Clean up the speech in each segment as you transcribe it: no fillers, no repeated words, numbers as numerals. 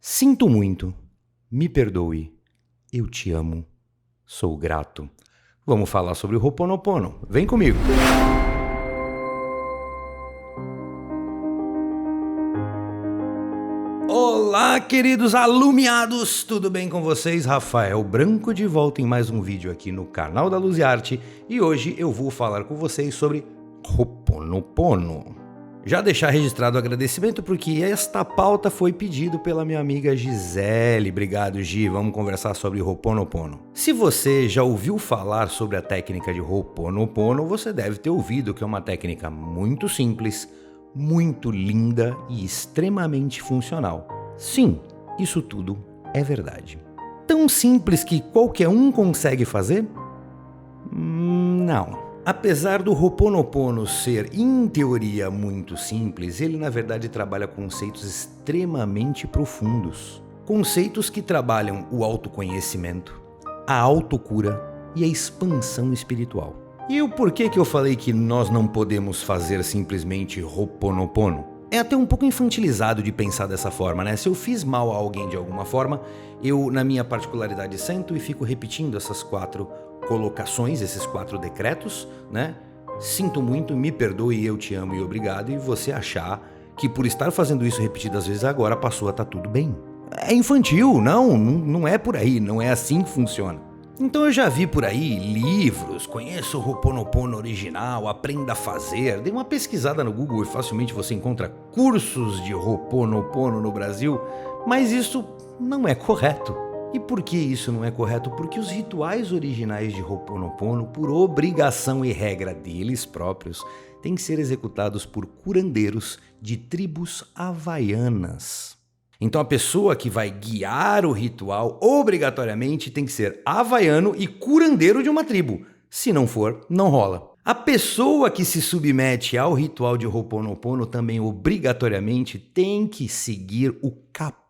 Sinto muito, me perdoe, eu te amo, sou grato. Vamos falar sobre o Ho'oponopono. Vem comigo! Olá, queridos alumiados! Tudo bem com vocês? Rafael Branco de volta em mais um vídeo aqui no canal da Luz e Arte e hoje eu vou falar com vocês sobre Ho'oponopono. Já deixar registrado o agradecimento porque esta pauta foi pedido pela minha amiga Gisele. Obrigado, Gi. Vamos conversar sobre Ho'oponopono. Se você já ouviu falar sobre a técnica de Ho'oponopono, você deve ter ouvido que é uma técnica muito simples, muito linda e extremamente funcional. Sim, isso tudo é verdade. Tão simples que qualquer um consegue fazer? Não. Apesar do Ho'oponopono ser, em teoria, muito simples, ele na verdade trabalha conceitos extremamente profundos. Conceitos que trabalham o autoconhecimento, a autocura e a expansão espiritual. E o porquê que eu falei que nós não podemos fazer simplesmente Ho'oponopono? É até um pouco infantilizado de pensar dessa forma, né? Se eu fiz mal a alguém de alguma forma, eu, na minha particularidade, sento e fico repetindo essas 4 colocações, esses 4 decretos, né? Sinto muito, me perdoe, eu te amo e obrigado, e você achar que por estar fazendo isso repetidas vezes agora passou a estar tudo bem. É infantil, não é por aí, não é assim que funciona. Então eu já vi por aí livros, conheço o Ho'oponopono original, aprenda a fazer, dê uma pesquisada no Google e facilmente você encontra cursos de Ho'oponopono no Brasil, mas isso não é correto. E por que isso não é correto? Porque os rituais originais de Ho'oponopono, por obrigação e regra deles próprios, têm que ser executados por curandeiros de tribos havaianas. Então a pessoa que vai guiar o ritual obrigatoriamente tem que ser havaiano e curandeiro de uma tribo. Se não for, não rola. A pessoa que se submete ao ritual de Ho'oponopono também obrigatoriamente tem que seguir o kapu.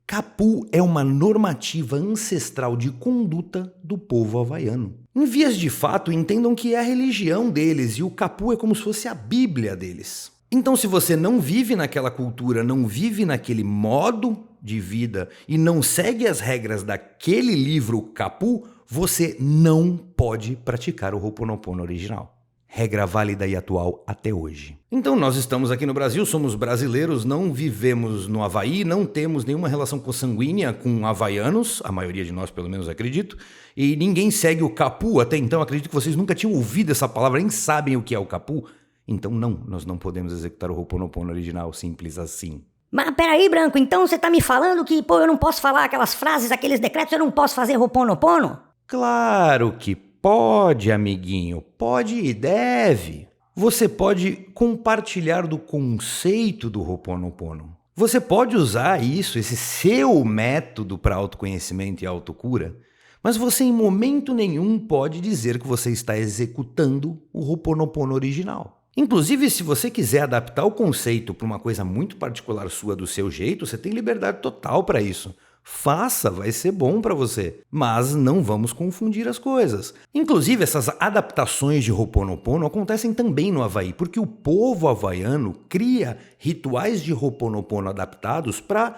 Kapu é uma normativa ancestral de conduta do povo havaiano. Em vias de fato, entendam que é a religião deles e o kapu é como se fosse a Bíblia deles. Então, se você não vive naquela cultura, não vive naquele modo de vida e não segue as regras daquele livro kapu, você não pode praticar o Ho'oponopono original. Regra válida e atual até hoje. Então nós estamos aqui no Brasil, somos brasileiros, não vivemos no Havaí, não temos nenhuma relação consanguínea com havaianos, a maioria de nós pelo menos acredito, e ninguém segue o kapu até então, acredito que vocês nunca tinham ouvido essa palavra, nem sabem o que é o kapu. Então não, nós não podemos executar o Ho'oponopono original simples assim. Mas peraí, Branco, então você tá me falando que, eu não posso falar aquelas frases, aqueles decretos, eu não posso fazer Ho'oponopono? Claro que pode, amiguinho, pode e deve. Você pode compartilhar do conceito do Ho'oponopono. Você pode usar isso, esse seu método para autoconhecimento e autocura, mas você em momento nenhum pode dizer que você está executando o Ho'oponopono original. Inclusive, se você quiser adaptar o conceito para uma coisa muito particular sua do seu jeito, você tem liberdade total para isso. Faça, vai ser bom para você, mas não vamos confundir as coisas. Inclusive, essas adaptações de Ho'oponopono acontecem também no Havaí, porque o povo havaiano cria rituais de Ho'oponopono adaptados para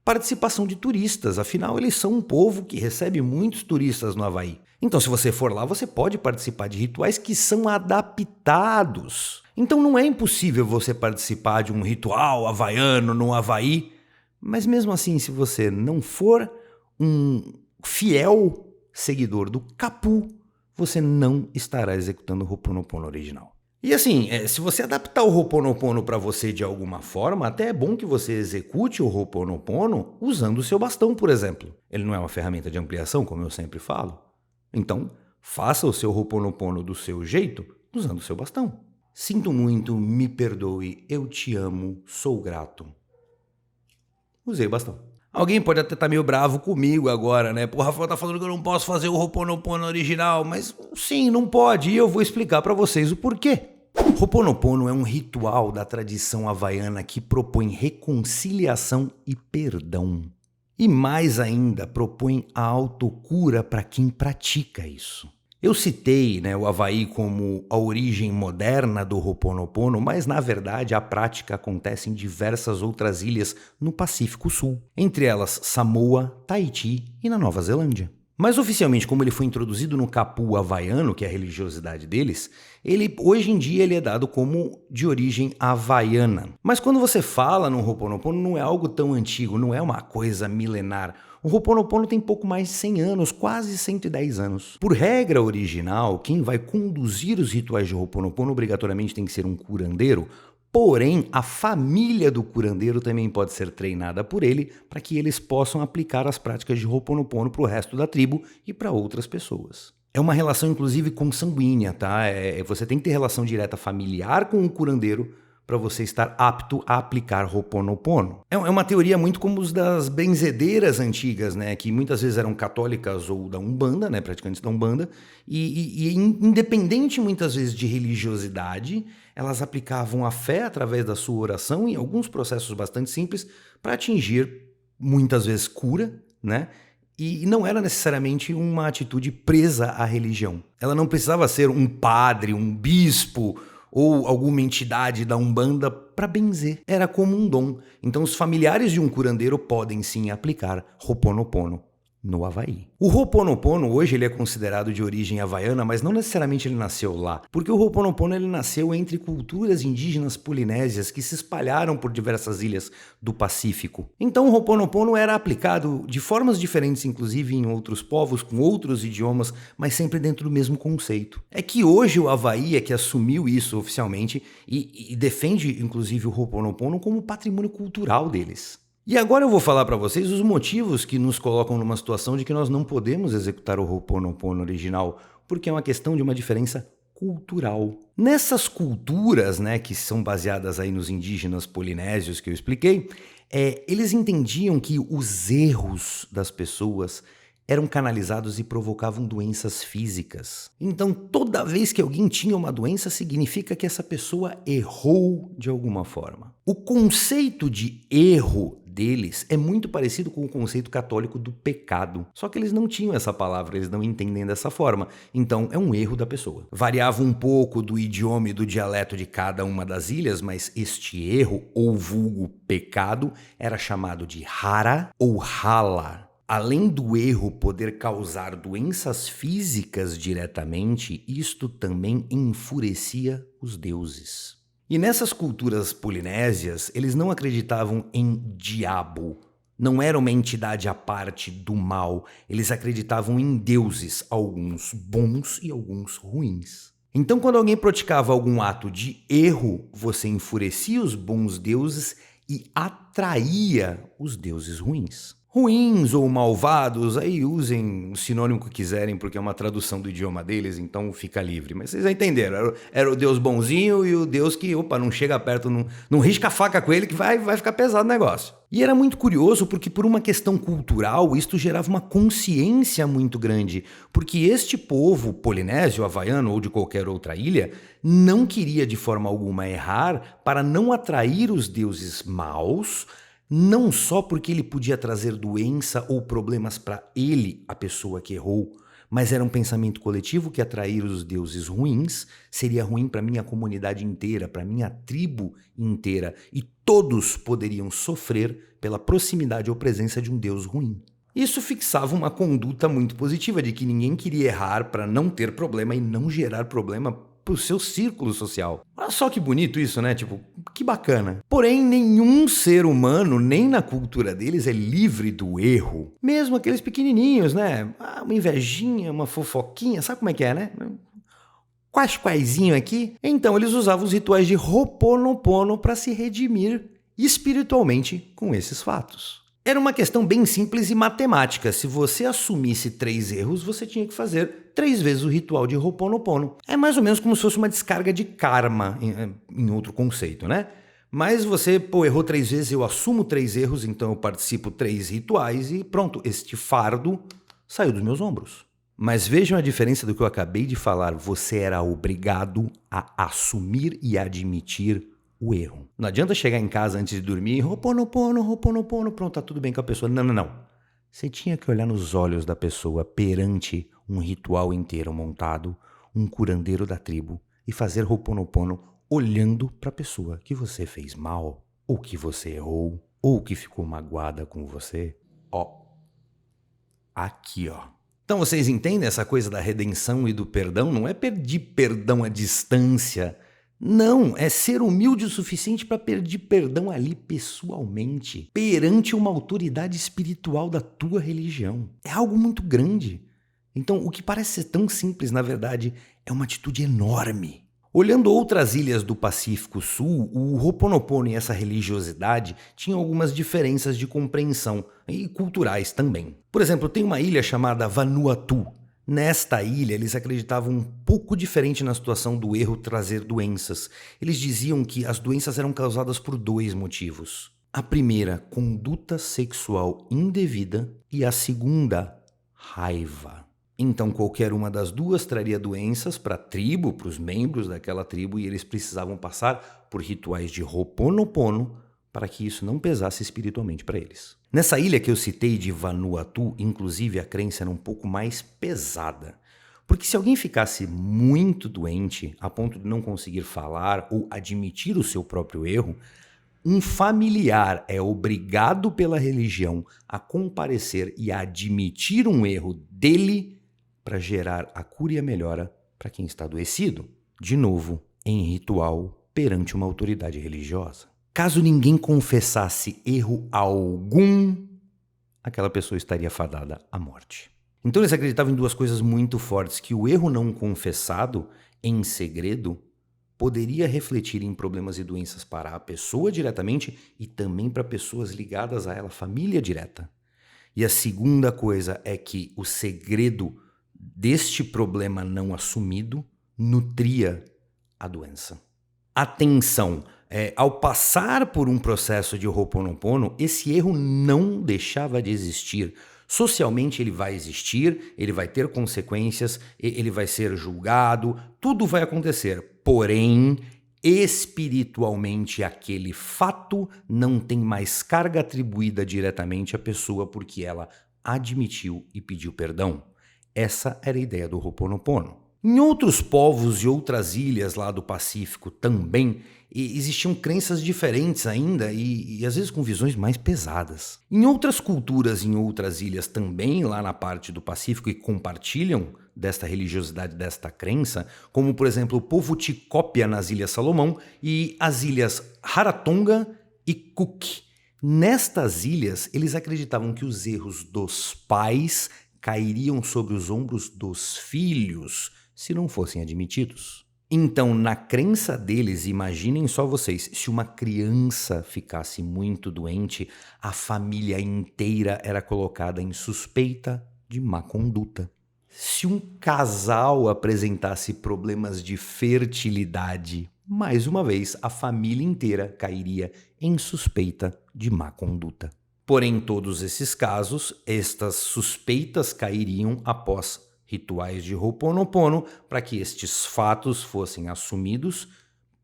participação de turistas, afinal eles são um povo que recebe muitos turistas no Havaí. Então se você for lá, você pode participar de rituais que são adaptados. Então não é impossível você participar de um ritual havaiano no Havaí, mas mesmo assim, se você não for um fiel seguidor do kapu, você não estará executando o Ho'oponopono original. E assim, se você adaptar o Ho'oponopono para você de alguma forma, até é bom que você execute o Ho'oponopono usando o seu bastão, por exemplo. Ele não é uma ferramenta de ampliação, como eu sempre falo. Então, faça o seu Ho'oponopono do seu jeito, usando o seu bastão. Sinto muito, me perdoe, eu te amo, sou grato. Usei o bastão. Alguém pode até estar meio bravo comigo agora, né? Pô, o Rafael tá falando que eu não posso fazer o Ho'oponopono original, mas sim, não pode, e eu vou explicar para vocês o porquê. Ho'oponopono é um ritual da tradição havaiana que propõe reconciliação e perdão. E mais ainda, propõe a autocura para quem pratica isso. Eu citei, né, o Havaí como a origem moderna do Ho'oponopono, mas na verdade a prática acontece em diversas outras ilhas no Pacífico Sul, entre elas Samoa, Tahiti e na Nova Zelândia. Mas oficialmente, como ele foi introduzido no Kapu havaiano, que é a religiosidade deles, hoje em dia ele é dado como de origem havaiana. Mas quando você fala no Ho'oponopono, não é algo tão antigo, não é uma coisa milenar. O Ho'oponopono tem pouco mais de 100 anos, quase 110 anos. Por regra original, quem vai conduzir os rituais de Ho'oponopono obrigatoriamente tem que ser um curandeiro. Porém, a família do curandeiro também pode ser treinada por ele para que eles possam aplicar as práticas de Ho'oponopono para o resto da tribo e para outras pessoas. É uma relação, inclusive, consanguínea, tá? Você tem que ter relação direta familiar com o curandeiro para você estar apto a aplicar Ho'oponopono. É uma teoria muito como os das benzedeiras antigas, né? Que muitas vezes eram católicas ou da Umbanda, né? Praticantes da Umbanda. E independente muitas vezes de religiosidade, elas aplicavam a fé através da sua oração em alguns processos bastante simples para atingir, muitas vezes, cura, né? E não era necessariamente uma atitude presa à religião. Ela não precisava ser um padre, um bispo ou alguma entidade da Umbanda para benzer. Era como um dom. Então os familiares de um curandeiro podem sim aplicar Ho'oponopono no Havaí. O Ho'oponopono hoje ele é considerado de origem havaiana, mas não necessariamente ele nasceu lá, porque o Ho'oponopono ele nasceu entre culturas indígenas polinésias que se espalharam por diversas ilhas do Pacífico. Então o Ho'oponopono era aplicado de formas diferentes, inclusive em outros povos, com outros idiomas, mas sempre dentro do mesmo conceito. É que hoje o Havaí é que assumiu isso oficialmente e defende inclusive o Ho'oponopono como patrimônio cultural deles. E agora eu vou falar para vocês os motivos que nos colocam numa situação de que nós não podemos executar o Ho'oponopono original, porque é uma questão de uma diferença cultural. Nessas culturas, né, que são baseadas aí nos indígenas polinésios que eu expliquei, eles entendiam que os erros das pessoas eram canalizados e provocavam doenças físicas. Então, toda vez que alguém tinha uma doença, significa que essa pessoa errou de alguma forma. O conceito de erro deles é muito parecido com o conceito católico do pecado. Só que eles não tinham essa palavra, eles não entendem dessa forma. Então, é um erro da pessoa. Variava um pouco do idioma e do dialeto de cada uma das ilhas, mas este erro, ou vulgo pecado, era chamado de hara ou hala. Além do erro poder causar doenças físicas diretamente, isto também enfurecia os deuses. E nessas culturas polinésias, eles não acreditavam em diabo. Não era uma entidade à parte do mal. Eles acreditavam em deuses, alguns bons e alguns ruins. Então, quando alguém praticava algum ato de erro, você enfurecia os bons deuses e atraía os deuses ruins. Ruins ou malvados, aí usem o sinônimo que quiserem, porque é uma tradução do idioma deles, então fica livre. Mas vocês já entenderam, era o Deus bonzinho e o Deus que, não chega perto, não risca a faca com ele que vai ficar pesado o negócio. E era muito curioso porque por uma questão cultural, isto gerava uma consciência muito grande, porque este povo polinésio, havaiano ou de qualquer outra ilha, não queria de forma alguma errar para não atrair os deuses maus, não só porque ele podia trazer doença ou problemas para ele, a pessoa que errou, mas era um pensamento coletivo que atrair os deuses ruins seria ruim para minha comunidade inteira, para minha tribo inteira, e todos poderiam sofrer pela proximidade ou presença de um deus ruim. Isso fixava uma conduta muito positiva de que ninguém queria errar para não ter problema e não gerar problema pro seu círculo social. Olha só que bonito isso, né? Tipo, que bacana. Porém, nenhum ser humano, nem na cultura deles, é livre do erro. Mesmo aqueles pequenininhos, né? Uma invejinha, uma fofoquinha, sabe como é que é, né? Quaizinho aqui. Então, eles usavam os rituais de Ho'oponopono para se redimir espiritualmente com esses fatos. Era uma questão bem simples e matemática. Se você assumisse 3 erros, você tinha que fazer 3 vezes o ritual de Ho'oponopono. É mais ou menos como se fosse uma descarga de karma, em outro conceito, né? Mas você, errou 3 vezes, eu assumo 3 erros, então eu participo 3 rituais e pronto, este fardo saiu dos meus ombros. Mas vejam a diferença do que eu acabei de falar. Você era obrigado a assumir e admitir o erro. Não adianta chegar em casa antes de dormir, Ho'oponopono, pronto, tá tudo bem com a pessoa. Não. Você tinha que olhar nos olhos da pessoa perante um ritual inteiro montado, um curandeiro da tribo, e fazer Ho'oponopono olhando para a pessoa que você fez mal, ou que você errou, ou que ficou magoada com você. Ó, aqui ó. Então vocês entendem essa coisa da redenção e do perdão? Não é pedir perdão à distância. Não, é ser humilde o suficiente para pedir perdão ali pessoalmente, perante uma autoridade espiritual da tua religião. É algo muito grande. Então, o que parece ser tão simples, na verdade, é uma atitude enorme. Olhando outras ilhas do Pacífico Sul, o Ho'oponopono e essa religiosidade tinham algumas diferenças de compreensão e culturais também. Por exemplo, tem uma ilha chamada Vanuatu. Nesta ilha, eles acreditavam um pouco diferente na situação do erro trazer doenças. Eles diziam que as doenças eram causadas por 2 motivos. A primeira, conduta sexual indevida, e a segunda, raiva. Então, qualquer uma das duas traria doenças para a tribo, para os membros daquela tribo, e eles precisavam passar por rituais de Ho'oponopono para que isso não pesasse espiritualmente para eles. Nessa ilha que eu citei de Vanuatu, inclusive, a crença era um pouco mais pesada. Porque se alguém ficasse muito doente, a ponto de não conseguir falar ou admitir o seu próprio erro, um familiar é obrigado pela religião a comparecer e a admitir um erro dele para gerar a cura e a melhora para quem está adoecido. De novo, em ritual perante uma autoridade religiosa. Caso ninguém confessasse erro algum, aquela pessoa estaria fadada à morte. Então eles acreditavam em 2 coisas muito fortes, que o erro não confessado, em segredo, poderia refletir em problemas e doenças para a pessoa diretamente e também para pessoas ligadas a ela, família direta. E a segunda coisa é que o segredo deste problema não assumido nutria a doença. Atenção! Ao passar por um processo de Ho'oponopono, esse erro não deixava de existir. Socialmente ele vai existir, ele vai ter consequências, ele vai ser julgado, tudo vai acontecer. Porém, espiritualmente aquele fato não tem mais carga atribuída diretamente à pessoa porque ela admitiu e pediu perdão. Essa era a ideia do Ho'oponopono. Em outros povos e outras ilhas lá do Pacífico também existiam crenças diferentes ainda e às vezes com visões mais pesadas. Em outras culturas, em outras ilhas também, lá na parte do Pacífico, e compartilham desta religiosidade, desta crença, como por exemplo o povo Ticópia nas Ilhas Salomão e as ilhas Rarotonga e Cook. Nestas ilhas, eles acreditavam que os erros dos pais cairiam sobre os ombros dos filhos, se não fossem admitidos. Então, na crença deles, imaginem só vocês, se uma criança ficasse muito doente, a família inteira era colocada em suspeita de má conduta. Se um casal apresentasse problemas de fertilidade, mais uma vez, a família inteira cairia em suspeita de má conduta. Porém, em todos esses casos, estas suspeitas cairiam após rituais de Ho'oponopono para que estes fatos fossem assumidos,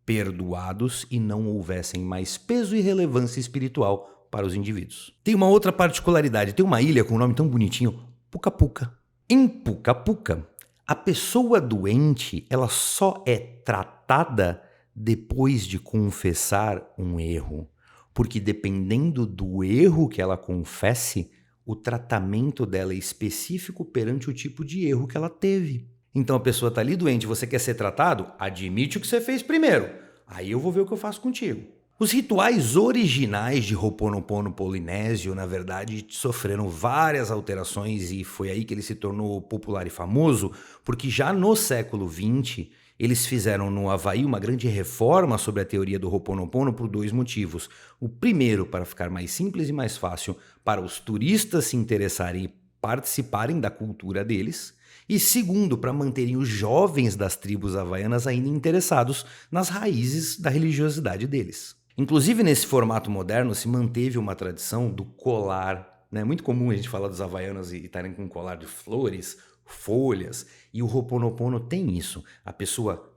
perdoados e não houvessem mais peso e relevância espiritual para os indivíduos. Tem uma outra particularidade, tem uma ilha com um nome tão bonitinho, Puka Puka. Em Puka Puka, a pessoa doente ela só é tratada depois de confessar um erro, porque dependendo do erro que ela confesse, o tratamento dela é específico perante o tipo de erro que ela teve. Então a pessoa está ali doente, você quer ser tratado? Admite o que você fez primeiro, aí eu vou ver o que eu faço contigo. Os rituais originais de Ho'oponopono polinésio, na verdade, sofreram várias alterações e foi aí que ele se tornou popular e famoso, porque já no século XX, eles fizeram no Havaí uma grande reforma sobre a teoria do Ho'oponopono por 2 motivos. O primeiro, para ficar mais simples e mais fácil para os turistas se interessarem e participarem da cultura deles. E segundo, para manterem os jovens das tribos havaianas ainda interessados nas raízes da religiosidade deles. Inclusive, nesse formato moderno, se manteve uma tradição do colar. É muito comum a gente falar dos havaianos e estarem com um colar de flores, folhas, e o Ho'oponopono tem isso. A pessoa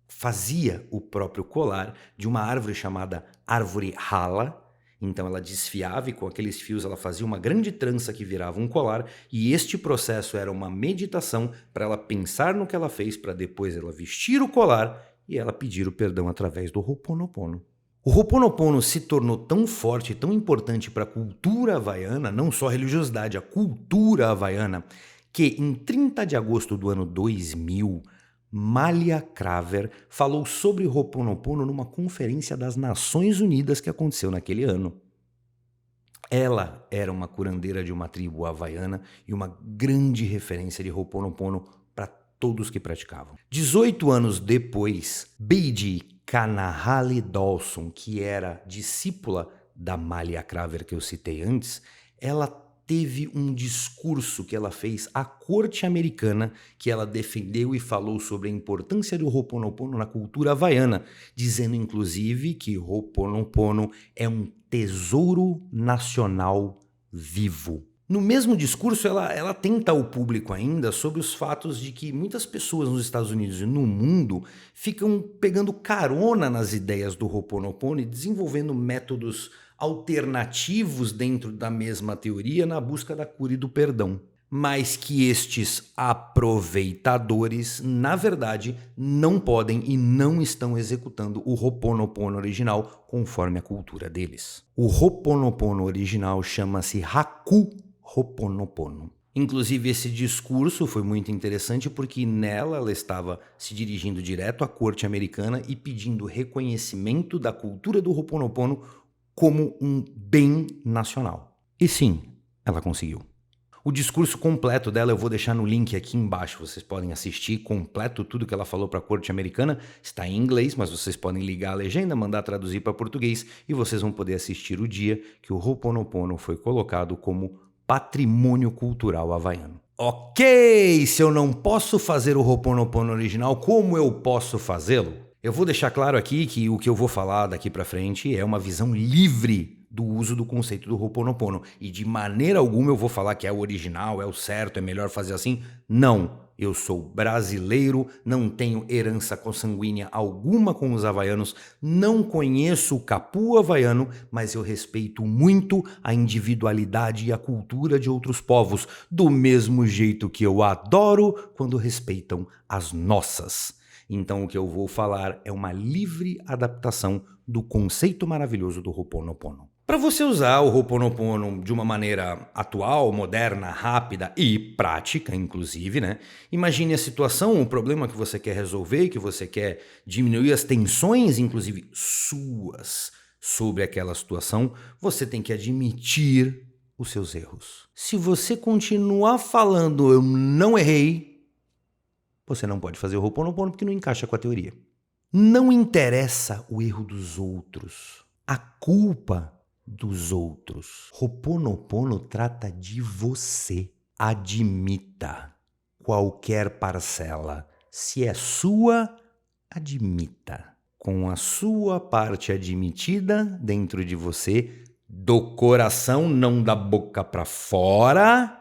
fazia o próprio colar de uma árvore chamada árvore rala, Então ela desfiava e com aqueles fios ela fazia uma grande trança que virava um colar, e este processo era uma meditação para ela pensar no que ela fez, para depois ela vestir o colar e ela pedir o perdão através do Ho'oponopono. O Ho'oponopono se tornou tão forte, tão importante para a cultura havaiana, não só a religiosidade, a cultura havaiana, que em 30 de agosto do ano 2000, Malia Craver falou sobre o Ho'oponopono numa conferência das Nações Unidas que aconteceu naquele ano. Ela era uma curandeira de uma tribo havaiana e uma grande referência de Ho'oponopono para todos que praticavam. 18 anos depois, Beidi Kanahale Dawson, que era discípula da Malia Craver que eu citei antes, ela teve um discurso que ela fez à corte americana, que ela defendeu e falou sobre a importância do Ho'oponopono na cultura havaiana, dizendo inclusive que Ho'oponopono é um tesouro nacional vivo. No mesmo discurso, ela tenta ao público ainda sobre os fatos de que muitas pessoas nos Estados Unidos e no mundo ficam pegando carona nas ideias do Ho'oponopono e desenvolvendo métodos alternativos dentro da mesma teoria na busca da cura e do perdão. Mas que estes aproveitadores, na verdade, não podem e não estão executando o Ho'oponopono original conforme a cultura deles. O Ho'oponopono original chama-se Haku Ho'oponopono. Inclusive, esse discurso foi muito interessante porque nela ela estava se dirigindo direto à corte americana e pedindo reconhecimento da cultura do Ho'oponopono como um bem nacional. E sim, ela conseguiu. O discurso completo dela eu vou deixar no link aqui embaixo, vocês podem assistir completo tudo que ela falou para a corte americana, está em inglês, mas vocês podem ligar a legenda, mandar traduzir para português e vocês vão poder assistir o dia que o Ho'oponopono foi colocado como patrimônio cultural havaiano. Ok, se eu não posso fazer o Ho'oponopono original, como eu posso fazê-lo? Eu vou deixar claro aqui que o que eu vou falar daqui para frente é uma visão livre do uso do conceito do Ho'oponopono. E de maneira alguma eu vou falar que é o original, é o certo, é melhor fazer assim. Não, eu sou brasileiro, não tenho herança consanguínea alguma com os havaianos, não conheço o capu havaiano, mas eu respeito muito a individualidade e a cultura de outros povos, do mesmo jeito que eu adoro quando respeitam as nossas. Então o que eu vou falar é uma livre adaptação do conceito maravilhoso do Ho'oponopono. Para você usar o Ho'oponopono de uma maneira atual, moderna, rápida e prática, inclusive, né? Imagine a situação, o problema que você quer resolver, que você quer diminuir as tensões, inclusive suas, sobre aquela situação, você tem que admitir os seus erros. Se você continuar falando eu não errei, você não pode fazer o Ho'oponopono porque não encaixa com a teoria. Não interessa o erro dos outros, a culpa dos outros. Ho'oponopono trata de você. Admita qualquer parcela. Se é sua, admita. Com a sua parte admitida dentro de você, do coração, não da boca para fora,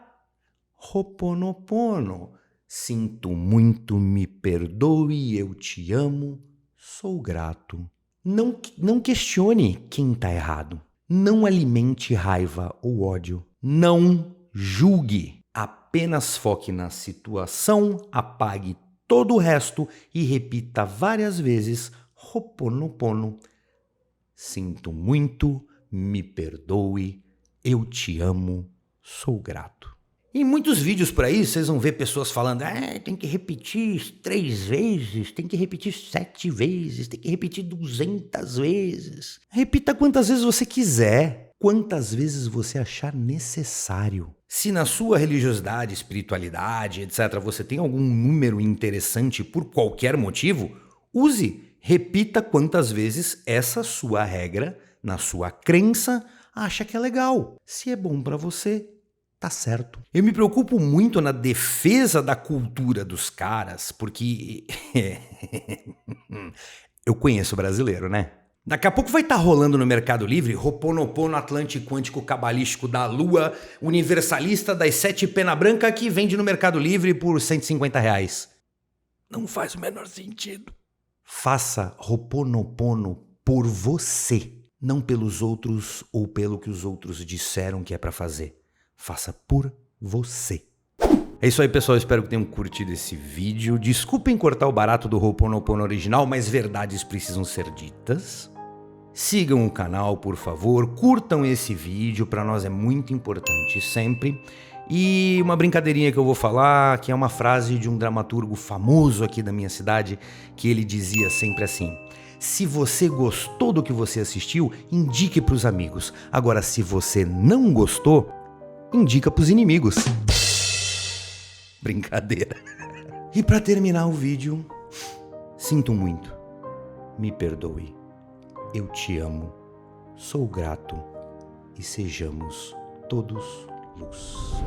Ho'oponopono. Sinto muito, me perdoe, eu te amo, sou grato. Não questione quem está errado. Não alimente raiva ou ódio. Não julgue. Apenas foque na situação, apague todo o resto e repita várias vezes Ho'oponopono. Sinto muito, me perdoe, eu te amo, sou grato. Em muitos vídeos por aí, vocês vão ver pessoas falando tem que repetir 3 vezes, tem que repetir 7 vezes, tem que repetir 200 vezes. Repita quantas vezes você quiser, quantas vezes você achar necessário. Se na sua religiosidade, espiritualidade, etc., você tem algum número interessante por qualquer motivo, use, repita quantas vezes essa sua regra, na sua crença, acha que é legal. Se é bom para você, tá certo. Eu me preocupo muito na defesa da cultura dos caras, porque eu conheço brasileiro, né? Daqui a pouco vai estar rolando no Mercado Livre Ho'oponopono Atlântico Quântico Cabalístico da Lua, universalista das 7 pena branca, que vende no Mercado Livre por R$150. Não faz o menor sentido. Faça Ho'oponopono por você. Não pelos outros ou pelo que os outros disseram que é pra fazer. Faça por você. É isso aí, pessoal. Espero que tenham curtido esse vídeo. Desculpem cortar o barato do Ho'oponopono original, mas verdades precisam ser ditas. Sigam o canal, por favor. Curtam esse vídeo. Pra nós é muito importante sempre. E uma brincadeirinha que eu vou falar, que é uma frase de um dramaturgo famoso aqui da minha cidade, que ele dizia sempre assim: se você gostou do que você assistiu, indique pros amigos. Agora, se você não gostou, indica pros inimigos. Brincadeira. E pra terminar o vídeo, sinto muito. Me perdoe. Eu te amo. Sou grato. E sejamos todos luz.